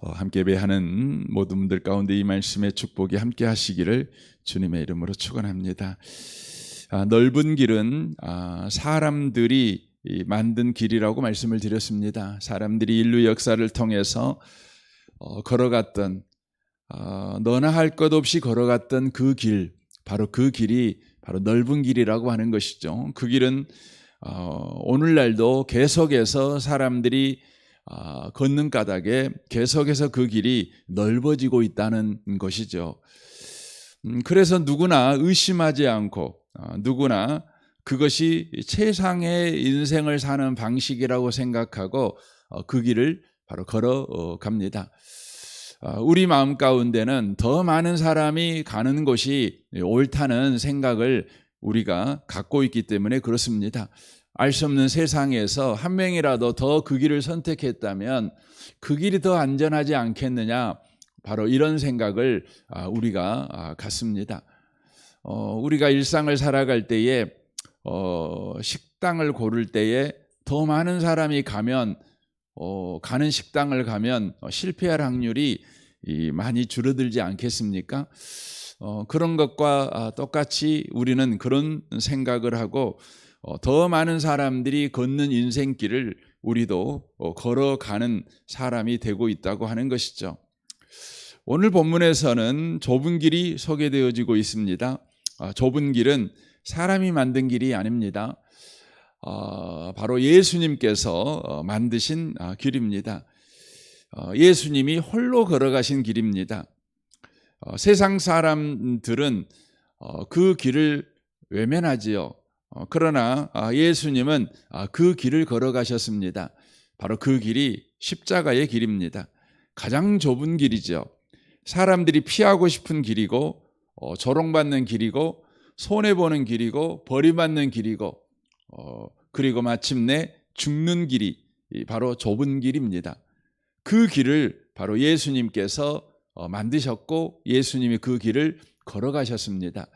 함께 예배하는 모든 분들 가운데 이 말씀의 축복이 함께 하시기를 주님의 이름으로 축원합니다. 넓은 길은 사람들이 만든 길이라고 말씀을 드렸습니다. 사람들이 인류 역사를 통해서 걸어갔던 너나 할 것 없이 걸어갔던 그 길, 바로 그 길이 바로 넓은 길이라고 하는 것이죠. 그 길은 오늘날도 계속해서 사람들이 걷는 까닭에 계속해서 그 길이 넓어지고 있다는 것이죠. 그래서 누구나 의심하지 않고 누구나 그것이 최상의 인생을 사는 방식이라고 생각하고 그 길을 바로 걸어갑니다. 우리 마음 가운데는 더 많은 사람이 가는 곳이 옳다는 생각을 우리가 갖고 있기 때문에 그렇습니다. 알 수 없는 세상에서 한 명이라도 더 그 길을 선택했다면 그 길이 더 안전하지 않겠느냐, 바로 이런 생각을 우리가 갖습니다. 우리가 일상을 살아갈 때에 식당을 고를 때에 더 많은 사람이 가면 가는 식당을 가면 실패할 확률이 많이 줄어들지 않겠습니까? 그런 것과 똑같이 우리는 그런 생각을 하고 더 많은 사람들이 걷는 인생길을 우리도 걸어가는 사람이 되고 있다고 하는 것이죠. 오늘 본문에서는 좁은 길이 소개되어지고 있습니다. 좁은 길은 사람이 만든 길이 아닙니다. 바로 예수님께서 만드신 길입니다. 예수님이 홀로 걸어가신 길입니다. 세상 사람들은 그 길을 외면하지요. 그러나 예수님은 그 길을 걸어가셨습니다. 바로 그 길이 십자가의 길입니다. 가장 좁은 길이죠. 사람들이 피하고 싶은 길이고 조롱받는 길이고 손해보는 길이고 버림받는 길이고 그리고 마침내 죽는 길이 바로 좁은 길입니다. 그 길을 바로 예수님께서 만드셨고 예수님이 그 길을 걸어가셨습니다.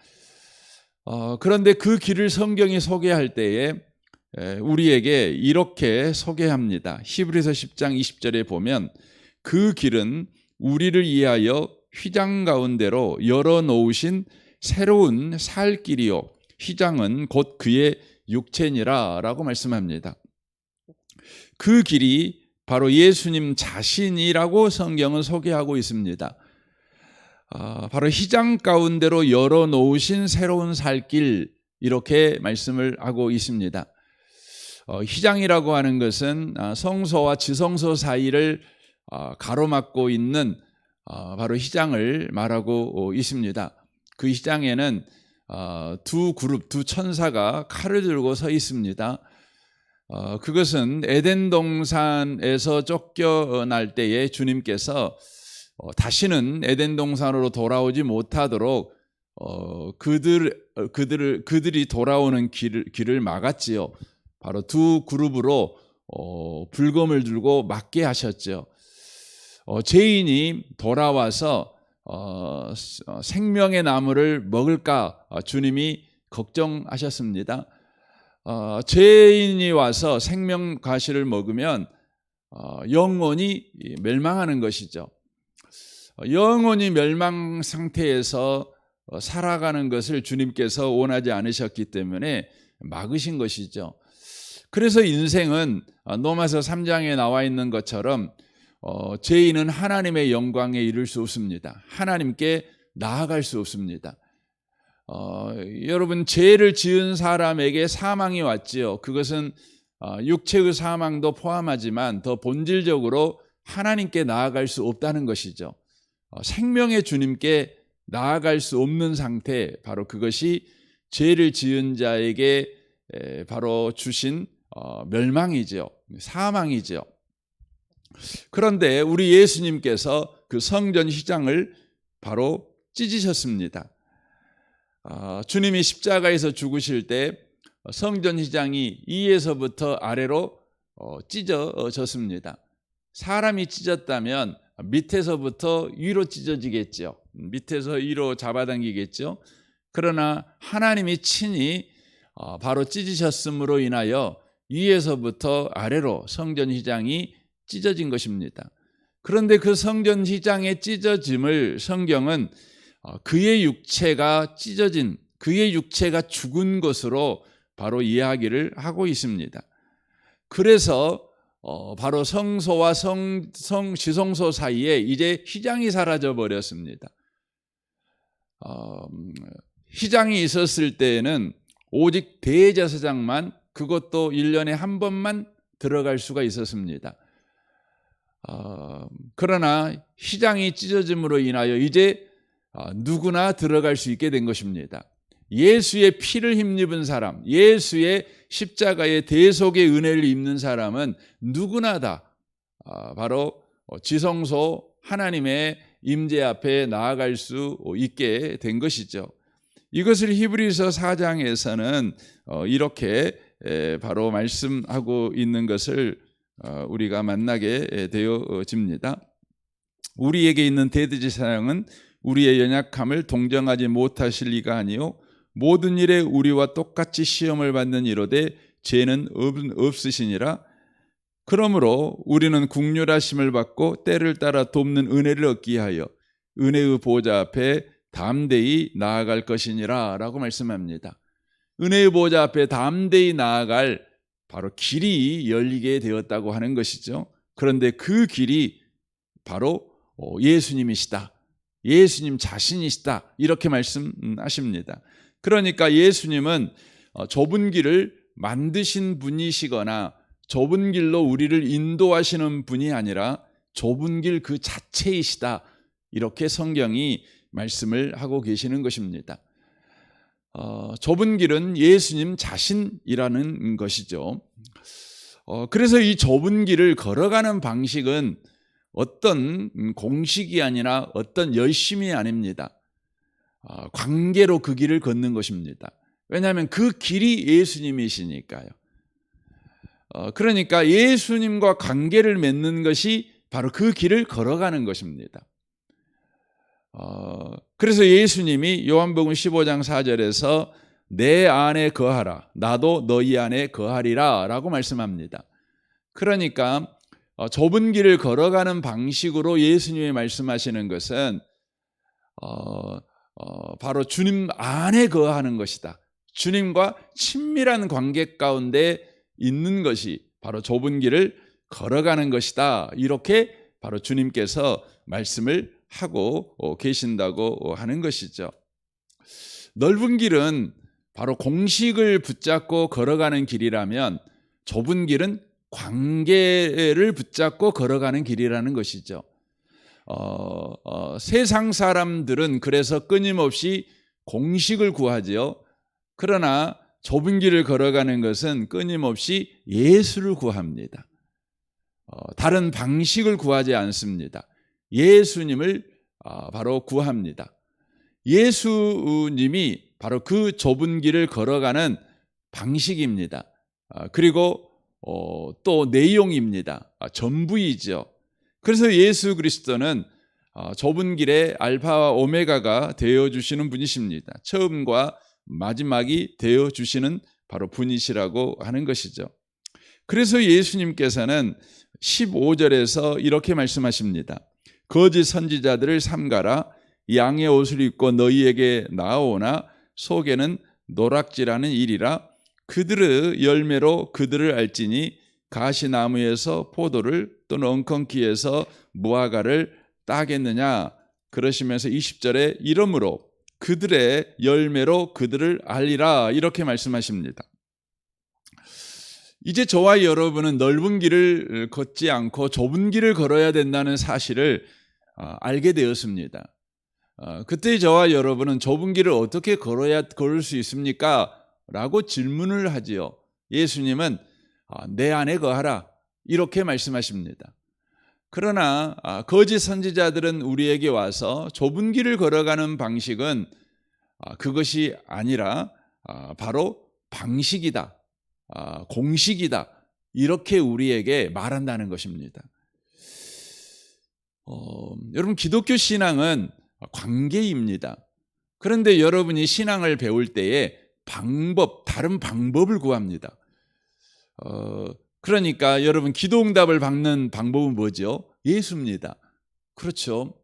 그런데 그 길을 성경이 소개할 때에 우리에게 이렇게 소개합니다. 히브리서 10장 20절에 보면 그 길은 우리를 위하여 휘장 가운데로 열어놓으신 새로운 살 길이요 휘장은 곧 그의 육체니라 라고 말씀합니다. 그 길이 바로 예수님 자신이라고 성경은 소개하고 있습니다. 바로 휘장 가운데로 열어놓으신 새로운 살길, 이렇게 말씀을 하고 있습니다. 휘장이라고 하는 것은 성소와 지성소 사이를 가로막고 있는 바로 휘장을 말하고 있습니다. 그 휘장에는 두 그룹, 두 천사가 칼을 들고 서 있습니다. 그것은 에덴 동산에서 쫓겨날 때에 주님께서 다시는 에덴 동산으로 돌아오지 못하도록 그들이 돌아오는 길을 막았지요. 바로 두 그룹으로 불검을 들고 막게 하셨죠. 죄인이 돌아와서 생명의 나무를 먹을까 주님이 걱정하셨습니다. 죄인이 와서 생명 과실을 먹으면 영원히 멸망하는 것이죠. 영원히 멸망 상태에서 살아가는 것을 주님께서 원하지 않으셨기 때문에 막으신 것이죠. 그래서 인생은 로마서 3장에 나와 있는 것처럼 죄인은 하나님의 영광에 이를 수 없습니다. 하나님께 나아갈 수 없습니다. 여러분, 죄를 지은 사람에게 사망이 왔지요. 그것은 육체의 사망도 포함하지만 더 본질적으로 하나님께 나아갈 수 없다는 것이죠. 생명의 주님께 나아갈 수 없는 상태, 바로 그것이 죄를 지은 자에게 바로 주신 멸망이죠. 사망이죠. 그런데 우리 예수님께서 그 성전 휘장을 바로 찢으셨습니다. 주님이 십자가에서 죽으실 때 성전 휘장이 위에서부터 아래로 찢어졌습니다. 사람이 찢었다면 밑에서부터 위로 찢어지겠죠. 밑에서 위로 잡아당기겠죠. 그러나 하나님이 친히 바로 찢으셨음으로 인하여 위에서부터 아래로 성전 휘장이 찢어진 것입니다. 그런데 그 성전 휘장의 찢어짐을 성경은 그의 육체가 찢어진, 그의 육체가 죽은 것으로 바로 이야기를 하고 있습니다. 그래서 바로 성소와 지성소 사이에 이제 휘장이 사라져 버렸습니다. 휘장이 있었을 때에는 오직 대제사장만, 그것도 1년에 한 번만 들어갈 수가 있었습니다. 그러나 휘장이 찢어짐으로 인하여 이제 누구나 들어갈 수 있게 된 것입니다. 예수의 피를 힘입은 사람, 예수의 십자가의 대속의 은혜를 입는 사람은 누구나 다 바로 지성소 하나님의 임재 앞에 나아갈 수 있게 된 것이죠. 이것을 히브리서 4장에서는 이렇게 바로 말씀하고 있는 것을 우리가 만나게 되어집니다. 우리에게 있는 대제사장은 우리의 연약함을 동정하지 못하실 리가 아니요 모든 일에 우리와 똑같이 시험을 받는 이로되 죄는 없으시니라. 그러므로 우리는 긍휼하심을 받고 때를 따라 돕는 은혜를 얻기 위하여 은혜의 보좌 앞에 담대히 나아갈 것이니라 라고 말씀합니다. 은혜의 보좌 앞에 담대히 나아갈 바로 길이 열리게 되었다고 하는 것이죠. 그런데 그 길이 바로 예수님이시다, 예수님 자신이시다, 이렇게 말씀하십니다. 그러니까 예수님은 좁은 길을 만드신 분이시거나 좁은 길로 우리를 인도하시는 분이 아니라 좁은 길 그 자체이시다, 이렇게 성경이 말씀을 하고 계시는 것입니다. 좁은 길은 예수님 자신이라는 것이죠. 그래서 이 좁은 길을 걸어가는 방식은 어떤 공식이 아니라 어떤 열심이 아닙니다. 관계로 그 길을 걷는 것입니다. 왜냐하면 그 길이 예수님이시니까요. 그러니까 예수님과 관계를 맺는 것이 바로 그 길을 걸어가는 것입니다. 그래서 예수님이 요한복음 15장 4절에서 내 안에 거하라, 나도 너희 안에 거하리라 라고 말씀합니다. 그러니까 좁은 길을 걸어가는 방식으로 예수님이 말씀하시는 것은 바로 주님 안에 거하는 것이다. 주님과 친밀한 관계 가운데 있는 것이 바로 좁은 길을 걸어가는 것이다. 이렇게 바로 주님께서 말씀을 하고 계신다고 하는 것이죠. 넓은 길은 바로 공식을 붙잡고 걸어가는 길이라면 좁은 길은 관계를 붙잡고 걸어가는 길이라는 것이죠. 세상 사람들은 그래서 끊임없이 공식을 구하지요. 그러나 좁은 길을 걸어가는 것은 끊임없이 예수를 구합니다. 다른 방식을 구하지 않습니다. 예수님을 바로 구합니다. 예수님이 바로 그 좁은 길을 걸어가는 방식입니다. 그리고 또 내용입니다. 전부이죠. 그래서 예수 그리스도는 좁은 길의 알파와 오메가가 되어주시는 분이십니다. 처음과 마지막이 되어주시는 바로 분이시라고 하는 것이죠. 그래서 예수님께서는 15절에서 이렇게 말씀하십니다. 거짓 선지자들을 삼가라. 양의 옷을 입고 너희에게 나아오나 속에는 노락질하는 일이라. 그들의 열매로 그들을 알지니 가시나무에서 포도를 또는 엉겅퀴에서 무화과를 따겠느냐. 그러시면서 20절에 이러므로 그들의 열매로 그들을 알리라, 이렇게 말씀하십니다. 이제 저와 여러분은 넓은 길을 걷지 않고 좁은 길을 걸어야 된다는 사실을 알게 되었습니다. 그때 저와 여러분은 좁은 길을 어떻게 걸을 수 있습니까? 라고 질문을 하지요. 예수님은 내 안에 거하라, 이렇게 말씀하십니다. 그러나 거짓 선지자들은 우리에게 와서 좁은 길을 걸어가는 방식은 그것이 아니라 바로 방식이다, 공식이다, 이렇게 우리에게 말한다는 것입니다. 여러분, 기독교 신앙은 관계입니다. 그런데 여러분이 신앙을 배울 때에 다른 방법을 구합니다. 그러니까 여러분, 기도응답을 받는 방법은 뭐죠? 예수입니다. 그렇죠.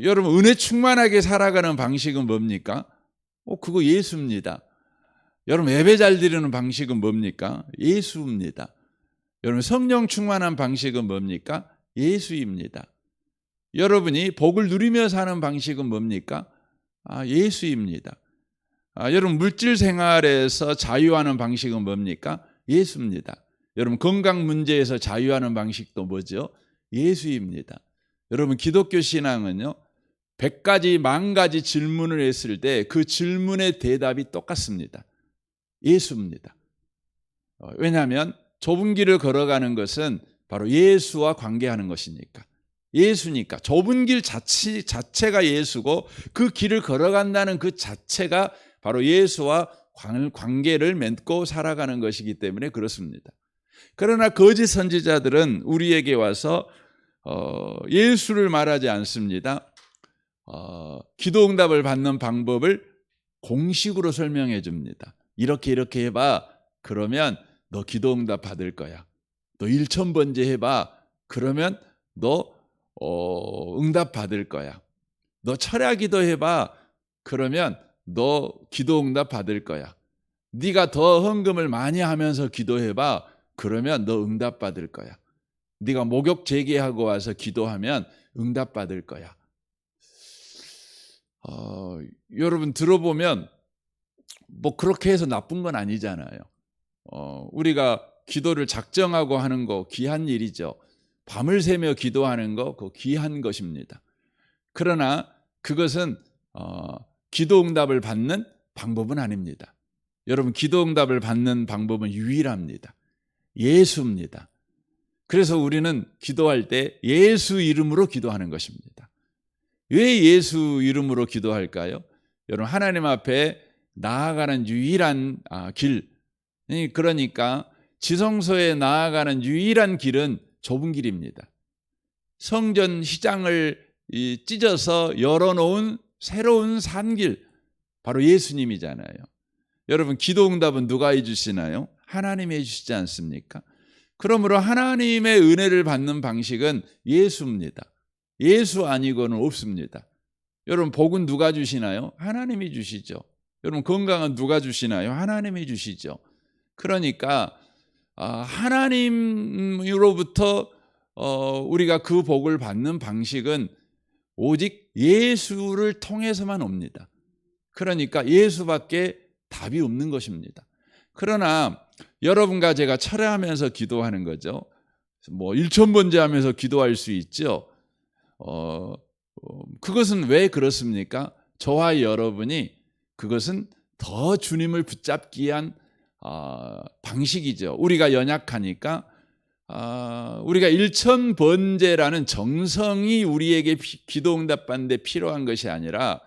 여러분 은혜 충만하게 살아가는 방식은 뭡니까? 그거 예수입니다. 여러분 예배 잘 드리는 방식은 뭡니까? 예수입니다. 여러분 성령 충만한 방식은 뭡니까? 예수입니다. 여러분이 복을 누리며 사는 방식은 뭡니까? 예수입니다. 여러분 물질 생활에서 자유하는 방식은 뭡니까? 예수입니다. 여러분 건강 문제에서 자유하는 방식도 뭐죠? 예수입니다. 여러분 기독교 신앙은요 100가지 10,000가지 질문을 했을 때 그 질문의 대답이 똑같습니다. 예수입니다. 왜냐하면 좁은 길을 걸어가는 것은 바로 예수와 관계하는 것이니까. 예수니까 좁은 길 자체가 예수고 그 길을 걸어간다는 그 자체가 바로 예수와 관계를 맺고 살아가는 것이기 때문에 그렇습니다. 그러나 거짓 선지자들은 우리에게 와서 예수를 말하지 않습니다. 기도 응답을 받는 방법을 공식으로 설명해 줍니다. 이렇게 해봐. 그러면 너 기도 응답 받을 거야. 너 1000번째 해봐. 그러면 너 응답 받을 거야. 너 철야 기도 해봐. 그러면 너 기도 응답 받을 거야. 네가 더 헌금을 많이 하면서 기도해봐. 그러면 너 응답 받을 거야. 네가 목욕 재개하고 와서 기도하면 응답 받을 거야. 여러분 들어보면 뭐 그렇게 해서 나쁜 건 아니잖아요. 우리가 기도를 작정하고 하는 거 귀한 일이죠. 밤을 새며 기도하는 거 그거 귀한 것입니다. 그러나 그것은 기도 응답을 받는 방법은 아닙니다. 여러분 기도 응답을 받는 방법은 유일합니다. 예수입니다. 그래서 우리는 기도할 때 예수 이름으로 기도하는 것입니다. 왜 예수 이름으로 기도할까요? 여러분 하나님 앞에 나아가는 유일한 길, 그러니까 지성소에 나아가는 유일한 길은 좁은 길입니다. 성전 휘장을 찢어서 열어놓은 새로운 산길, 바로 예수님이잖아요. 여러분 기도 응답은 누가 해주시나요? 하나님이 해주시지 않습니까? 그러므로 하나님의 은혜를 받는 방식은 예수입니다. 예수 아니고는 없습니다. 여러분 복은 누가 주시나요? 하나님이 주시죠. 여러분 건강은 누가 주시나요? 하나님이 주시죠. 그러니까 하나님으로부터 우리가 그 복을 받는 방식은 오직 예수를 통해서만 옵니다. 그러니까 예수밖에 답이 없는 것입니다. 그러나 여러분과 제가 철회하면서 기도하는 거죠. 뭐 1000번째 하면서 기도할 수 있죠. 그것은 왜 그렇습니까? 저와 여러분이 그것은 더 주님을 붙잡기 위한 방식이죠. 우리가 연약하니까 우리가 1000번째라는 정성이 우리에게 기도 응답받는 데 필요한 것이 아니라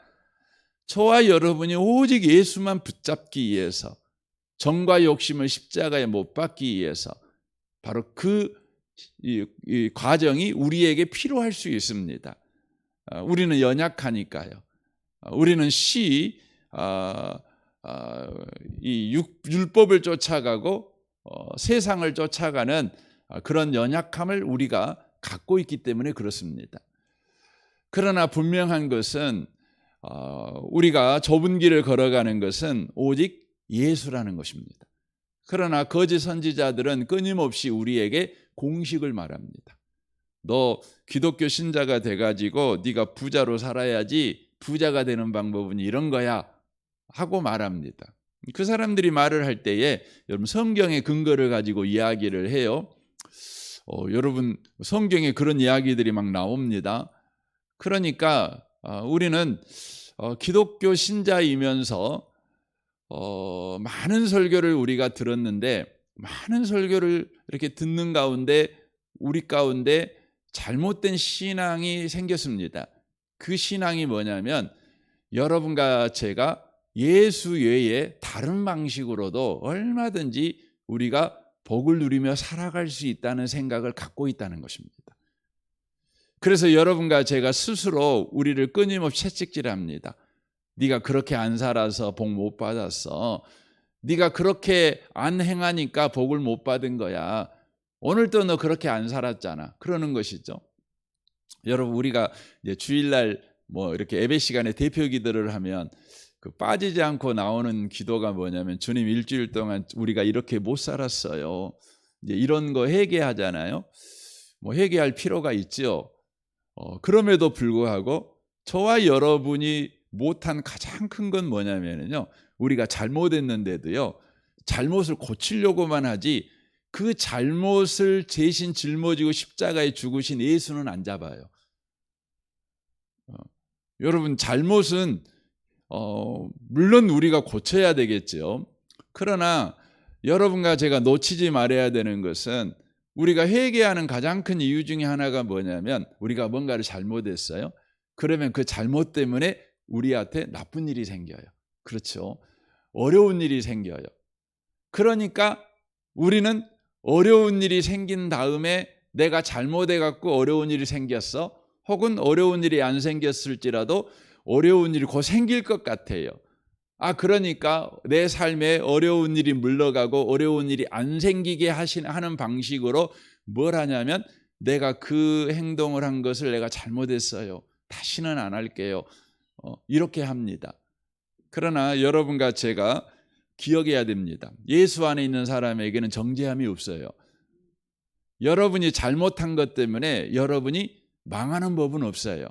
저와 여러분이 오직 예수만 붙잡기 위해서 정과 욕심을 십자가에 못 박기 위해서 바로 이 과정이 우리에게 필요할 수 있습니다. 우리는 연약하니까요. 우리는 이 율법을 쫓아가고 세상을 쫓아가는 그런 연약함을 우리가 갖고 있기 때문에 그렇습니다. 그러나 분명한 것은 우리가 좁은 길을 걸어가는 것은 오직 예수라는 것입니다. 그러나 거짓 선지자들은 끊임없이 우리에게 공식을 말합니다. 너 기독교 신자가 돼가지고 네가 부자로 살아야지, 부자가 되는 방법은 이런 거야 하고 말합니다. 그 사람들이 말을 할 때에 여러분 성경의 근거를 가지고 이야기를 해요. 여러분 성경에 그런 이야기들이 막 나옵니다. 그러니까 우리는 기독교 신자이면서 많은 설교를 우리가 들었는데 많은 설교를 이렇게 듣는 가운데 우리 가운데 잘못된 신앙이 생겼습니다. 그 신앙이 뭐냐면 여러분과 제가 예수 외에 다른 방식으로도 얼마든지 우리가 복을 누리며 살아갈 수 있다는 생각을 갖고 있다는 것입니다. 그래서 여러분과 제가 스스로 우리를 끊임없이 채찍질합니다. 네가 그렇게 안 살아서 복 못 받았어. 네가 그렇게 안 행하니까 복을 못 받은 거야. 오늘도 너 그렇게 안 살았잖아. 그러는 것이죠. 여러분, 우리가 이제 주일날 뭐 이렇게 예배 시간에 대표 기도를 하면 그 빠지지 않고 나오는 기도가 뭐냐면, 주님, 일주일 동안 우리가 이렇게 못 살았어요. 이제 이런 거 회개하잖아요. 뭐 회개할 필요가 있죠. 그럼에도 불구하고 저와 여러분이 못한 가장 큰 건 뭐냐면요, 우리가 잘못했는데도요, 잘못을 고치려고만 하지 그 잘못을 대신 짊어지고 십자가에 죽으신 예수는 안 잡아요. 여러분, 잘못은 물론 우리가 고쳐야 되겠죠. 그러나 여러분과 제가 놓치지 말아야 되는 것은, 우리가 회개하는 가장 큰 이유 중에 하나가 뭐냐면, 우리가 뭔가를 잘못했어요. 그러면 그 잘못 때문에 우리한테 나쁜 일이 생겨요. 그렇죠. 어려운 일이 생겨요. 그러니까 우리는 어려운 일이 생긴 다음에, 내가 잘못해 갖고 어려운 일이 생겼어, 혹은 어려운 일이 안 생겼을지라도 어려운 일이 곧 생길 것 같아요. 그러니까 내 삶에 어려운 일이 물러가고 어려운 일이 안 생기게 하는 방식으로 뭘 하냐면, 내가 그 행동을 한 것을 내가 잘못했어요, 다시는 안 할게요, 이렇게 합니다. 그러나 여러분과 제가 기억해야 됩니다. 예수 안에 있는 사람에게는 정죄함이 없어요. 여러분이 잘못한 것 때문에 여러분이 망하는 법은 없어요.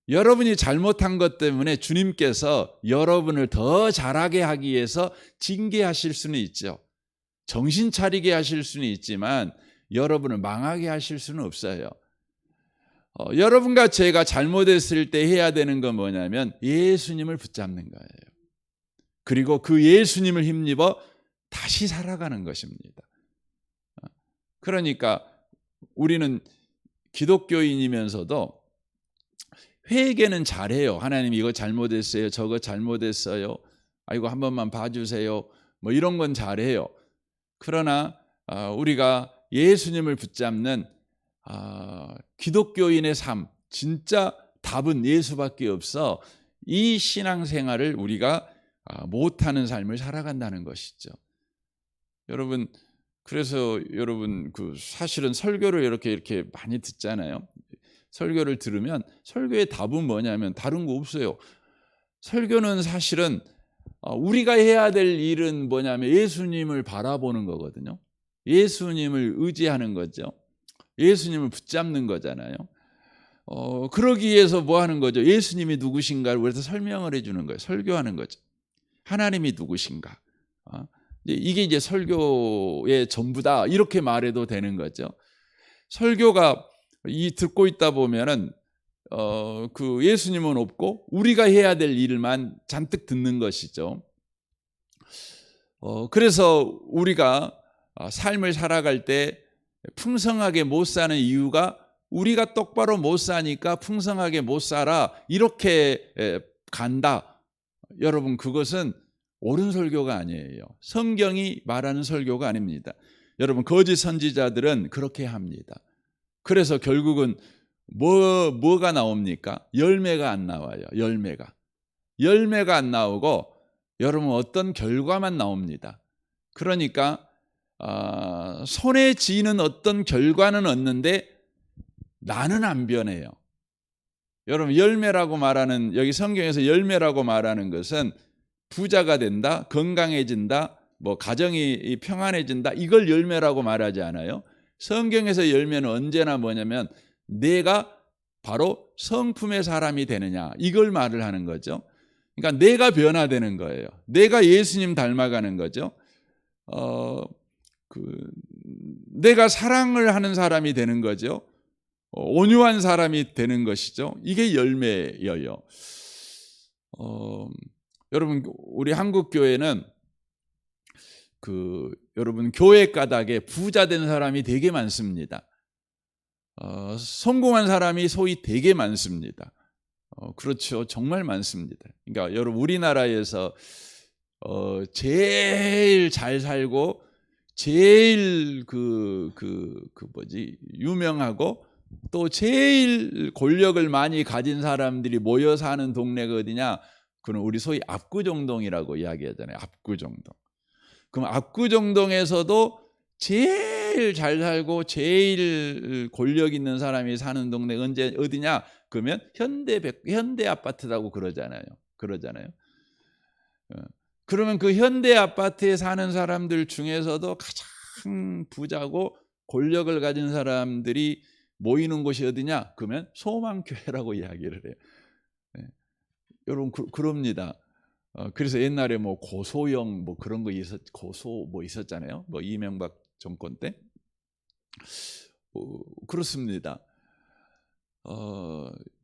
여러분이 잘못한 것 때문에 주님께서 여러분을 더 잘하게 하기 위해서 징계하실 수는 있죠. 정신 차리게 하실 수는 있지만 여러분을 망하게 하실 수는 없어요. 여러분과 제가 잘못했을 때 해야 되는 건 뭐냐면, 예수님을 붙잡는 거예요. 그리고 그 예수님을 힘입어 다시 살아가는 것입니다. 그러니까 우리는 기독교인이면서도 회개는 잘해요. 하나님, 이거 잘못했어요, 저거 잘못했어요, 아이고 한 번만 봐주세요, 뭐 이런 건 잘해요. 그러나 우리가 예수님을 붙잡는 기독교인의 삶, 진짜 답은 예수밖에 없어. 이 신앙생활을 우리가 못하는 삶을 살아간다는 것이죠. 여러분, 그래서 여러분 사실은 설교를 이렇게 많이 듣잖아요. 설교를 들으면 설교의 답은 뭐냐면 다른 거 없어요. 설교는 사실은 우리가 해야 될 일은 뭐냐면 예수님을 바라보는 거거든요. 예수님을 의지하는 거죠. 예수님을 붙잡는 거잖아요. 그러기 위해서 뭐 하는 거죠? 예수님이 누구신가를 우리한테 설명을 해주는 거예요. 설교하는 거죠. 하나님이 누구신가? 이게 이제 설교의 전부다, 이렇게 말해도 되는 거죠. 설교가 듣고 있다 보면은 그 예수님은 없고 우리가 해야 될 일만 잔뜩 듣는 것이죠. 그래서 우리가 삶을 살아갈 때 풍성하게 못 사는 이유가, 우리가 똑바로 못 사니까 풍성하게 못 살아, 이렇게 간다. 여러분, 그것은 옳은 설교가 아니에요. 성경이 말하는 설교가 아닙니다. 여러분, 거짓 선지자들은 그렇게 합니다. 그래서 결국은 뭐가 나옵니까? 열매가 안 나와요. 열매가 안 나오고 여러분 어떤 결과만 나옵니다. 그러니까 손에 쥐는 어떤 결과는 얻는데 나는 안 변해요. 여러분, 열매라고 말하는, 여기 성경에서 열매라고 말하는 것은 부자가 된다, 건강해진다, 뭐 가정이 평안해진다, 이걸 열매라고 말하지 않아요. 성경에서 열매는 언제나 뭐냐면 내가 바로 성품의 사람이 되느냐, 이걸 말을 하는 거죠. 그러니까 내가 변화되는 거예요. 내가 예수님 닮아가는 거죠. 내가 사랑을 하는 사람이 되는 거죠. 온유한 사람이 되는 것이죠. 이게 열매예요. 여러분, 우리 한국 교회는 여러분 교회 가닥에 부자 된 사람이 되게 많습니다. 성공한 사람이 소위 되게 많습니다. 그렇죠, 정말 많습니다. 그러니까 여러분, 우리나라에서 제일 잘 살고 제일 유명하고 또 제일 권력을 많이 가진 사람들이 모여 사는 동네가 어디냐? 그건 우리 소위 압구정동이라고 이야기하잖아요. 압구정동. 그럼 압구정동에서도 제일 제일 잘 살고 제일 권력 있는 사람이 사는 동네 어디냐? 그러면 현대 아파트라고 그러잖아요. 어, 그러면 그 현대 아파트에 사는 사람들 중에서도 가장 부자고 권력을 가진 사람들이 모이는 곳이 어디냐? 그러면 소망교회라고 이야기를 해요. 네. 여러분 그럽니다. 그래서 옛날에 뭐 고소영 뭐 그런 거 고소 뭐 있었잖아요. 뭐 이명박 정권 때. 그렇습니다.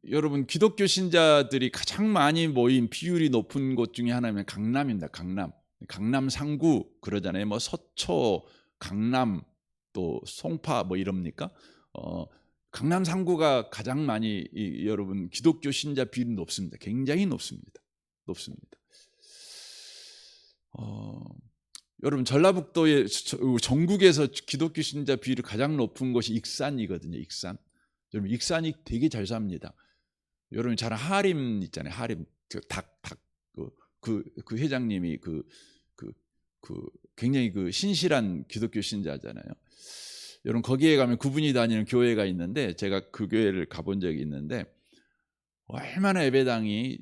여러분 기독교 신자들이 가장 많이 모인 비율이 높은 곳 중에 하나면 강남입니다. 강남 상구 그러잖아요. 뭐 서초, 강남 또 송파 뭐 이럽니까? 강남 상구가 가장 많이 여러분 기독교 신자 비율이 높습니다. 굉장히 높습니다. 여러분 전라북도의 전국에서 기독교 신자 비율이 가장 높은 곳이 익산이거든요. 익산. 여러분 익산이 되게 잘 삽니다. 여러분 잘 하림 있잖아요. 하림 그 회장님이 굉장히 신실한 기독교 신자잖아요. 여러분 거기에 가면 그분이 다니는 교회가 있는데 제가 그 교회를 가본 적이 있는데 얼마나 예배당이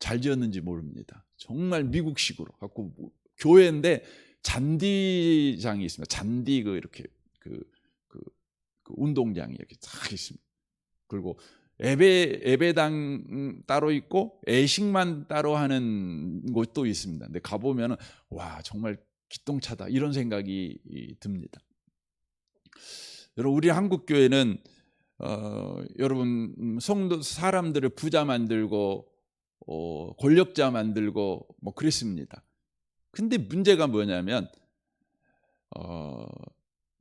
잘 지었는지 모릅니다. 정말 미국식으로 갖고 교회인데 잔디장이 있습니다. 잔디 이렇게 운동장이 이렇게 딱 있습니다. 그리고 예배당 따로 있고 애식만 따로 하는 곳도 있습니다. 근데 가보면은 와 정말 기똥차다 이런 생각이 듭니다. 여러분 우리 한국 교회는 여러분 성도 사람들을 부자 만들고 권력자 만들고 뭐 그랬습니다. 근데 문제가 뭐냐면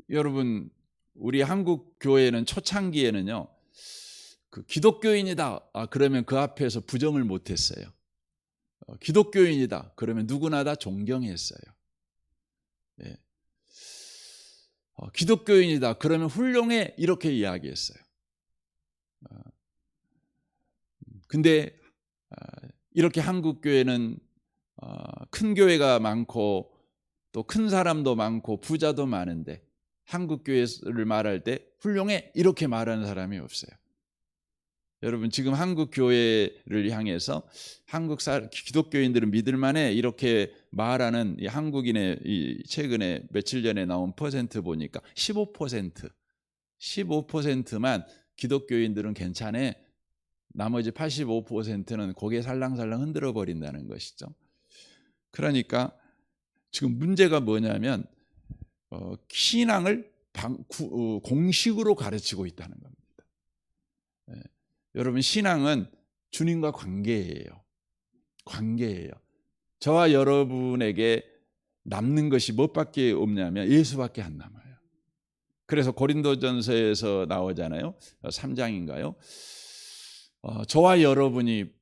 여러분 우리 한국 교회는 초창기에는요 기독교인이다 그러면 그 앞에서 부정을 못했어요. 기독교인이다 그러면 누구나 다 존경했어요. 예. 기독교인이다 그러면 훌륭해 이렇게 이야기했어요. 근데 이렇게 한국 교회는 큰 교회가 많고 또 큰 사람도 많고 부자도 많은데 한국 교회를 말할 때 훌륭해 이렇게 말하는 사람이 없어요. 여러분 지금 한국 교회를 향해서 기독교인들은 믿을만해 이렇게 말하는 이 한국인의 최근에 며칠 전에 나온 퍼센트 보니까 15%만 기독교인들은 괜찮아. 나머지 85%는 고개 살랑살랑 흔들어 버린다는 것이죠. 그러니까 지금 문제가 뭐냐면 신앙을 공식으로 가르치고 있다는 겁니다. 여러분 신앙은 주님과 관계예요. 저와 여러분에게 남는 것이 무엇밖에 없냐면 예수밖에 안 남아요. 그래서 고린도전서에서 나오잖아요. 3장인가요? 저와 여러분이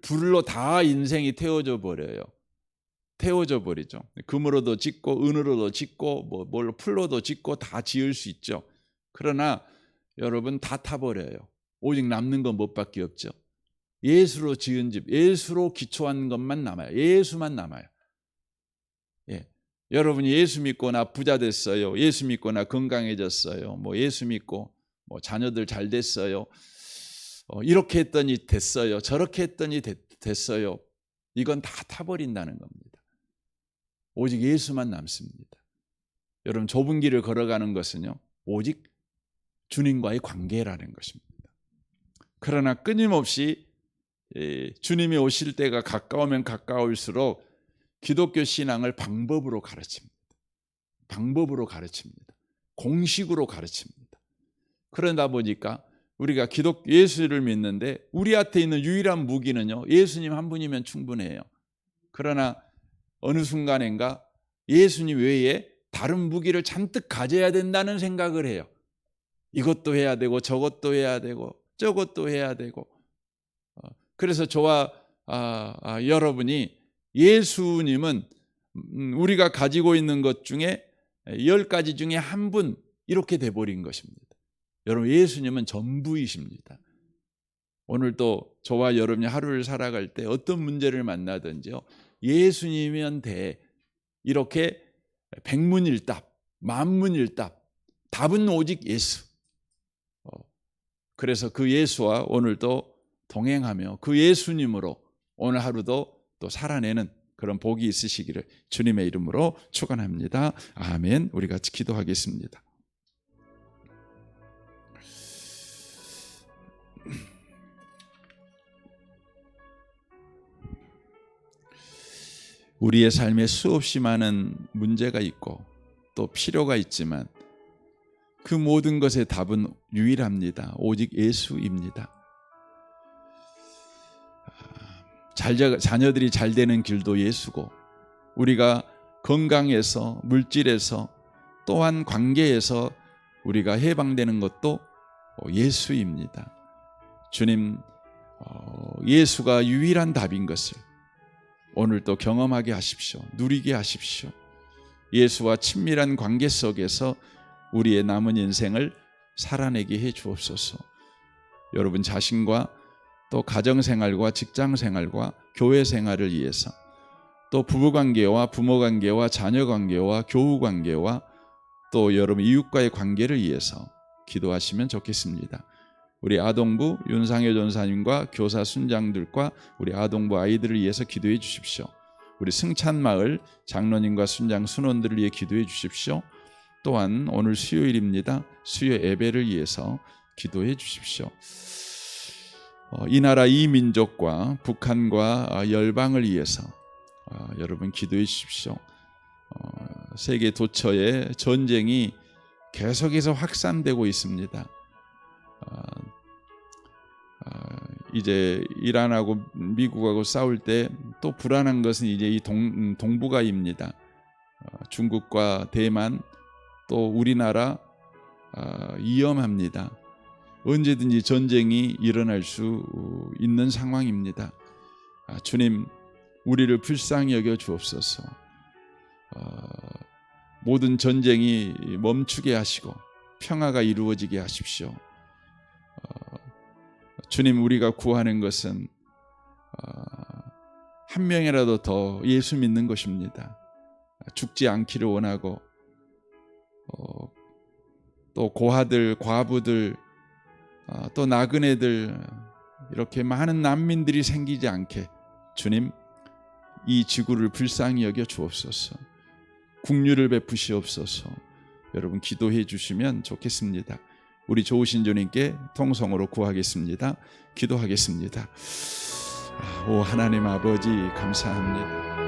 불로 다 인생이 태워져 버리죠. 금으로도 짓고 은으로도 짓고 뭘로 풀로도 짓고 다 지을 수 있죠. 그러나 여러분 다 타버려요. 오직 남는 건 무엇밖에 없죠. 예수로 지은 집, 예수로 기초한 것만 남아요. 예수만 남아요. 예. 여러분이 예수 믿고 나 부자 됐어요. 예수 믿고 나 건강해졌어요. 뭐 예수 믿고 뭐 자녀들 잘 됐어요. 이렇게 했더니 됐어요. 저렇게 했더니 됐어요. 이건 다 타버린다는 겁니다. 오직 예수만 남습니다. 여러분 좁은 길을 걸어가는 것은요. 오직 주님과의 관계라는 것입니다. 그러나 끊임없이 주님이 오실 때가 가까우면 가까울수록 기독교 신앙을 방법으로 가르칩니다. 공식으로 가르칩니다. 그러다 보니까 우리가 예수를 믿는데 우리한테 있는 유일한 무기는요. 예수님 한 분이면 충분해요. 그러나 어느 순간인가 예수님 외에 다른 무기를 잔뜩 가져야 된다는 생각을 해요. 이것도 해야 되고 저것도 해야 되고 저것도 해야 되고. 그래서 저와 여러분이 예수님은 우리가 가지고 있는 것 중에 10가지 중에 한 분 이렇게 돼버린 것입니다. 여러분 예수님은 전부이십니다. 오늘도 저와 여러분이 하루를 살아갈 때 어떤 문제를 만나든지요. 예수님이면 돼. 이렇게 백문일답 만문일답. 답은 오직 예수. 그래서 그 예수와 오늘도 동행하며 그 예수님으로 오늘 하루도 또 살아내는 그런 복이 있으시기를 주님의 이름으로 축원합니다. 아멘. 우리 같이 기도하겠습니다. 우리의 삶에 수없이 많은 문제가 있고 또 필요가 있지만 그 모든 것의 답은 유일합니다. 오직 예수입니다. 자녀들이 잘 되는 길도 예수고, 우리가 건강에서, 물질에서, 또한 관계에서 우리가 해방되는 것도 예수입니다. 주님, 예수가 유일한 답인 것을 오늘 또 경험하게 하십시오. 누리게 하십시오. 예수와 친밀한 관계 속에서 우리의 남은 인생을 살아내게 해 주옵소서. 여러분 자신과 또 가정생활과 직장생활과 교회생활을 위해서, 또 부부관계와 부모관계와 자녀관계와 교우관계와 또 여러분 이웃과의 관계를 위해서 기도하시면 좋겠습니다. 우리 아동부 윤상혜 전사님과 교사 순장들과 우리 아동부 아이들을 위해서 기도해 주십시오. 우리 승찬마을 장로님과 순장 순원들을 위해 기도해 주십시오. 또한 오늘 수요일입니다. 수요 예배를 위해서 기도해 주십시오. 이 나라 이 민족과 북한과 열방을 위해서 여러분 기도해 주십시오. 세계 도처에 전쟁이 계속해서 확산되고 있습니다. 이제 이란하고 미국하고 싸울 때 또 불안한 것은 이제 이 동북아입니다. 중국과 대만 또 우리나라 위험합니다. 언제든지 전쟁이 일어날 수 있는 상황입니다. 주님, 우리를 불쌍히 여겨 주옵소서. 모든 전쟁이 멈추게 하시고 평화가 이루어지게 하십시오. 주님, 우리가 구하는 것은 한 명이라도 더 예수 믿는 것입니다. 죽지 않기를 원하고 또 고아들, 과부들, 또 나그네들, 이렇게 많은 난민들이 생기지 않게 주님, 이 지구를 불쌍히 여겨 주옵소서. 국류를 베푸시옵소서. 여러분 기도해 주시면 좋겠습니다. 우리 좋으신 주님께 통성으로 구하겠습니다. 기도하겠습니다. 오 하나님 아버지, 감사합니다.